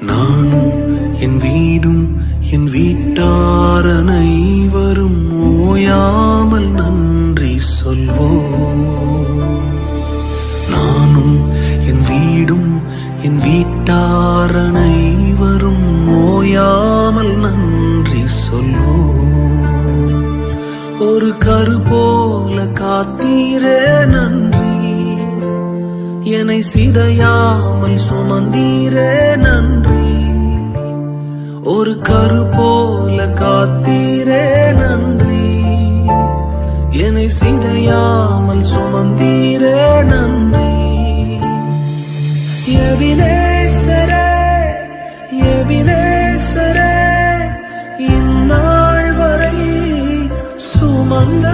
நானும் என் வீடும் என் வீட்டார் அனைவரும் ஓயாமல் நன்றி சொல்வோம். நானும் என் வீடும் என் வீட்டார் அனைவரும் ஓயாமல் நன்றி சொல்வோம். ஒரு கரு போல காத்தீரே நன்றி, என்னை சிதையாமல் சுமந்தீரே நன்றி. ஒரு கரு போல காத்தீரே நன்றி, என்னை சிதையாமல் சுமந்தீரே நன்றி. எபினேசரே எபினேசரே, இந்நாள் வரை சுமந்த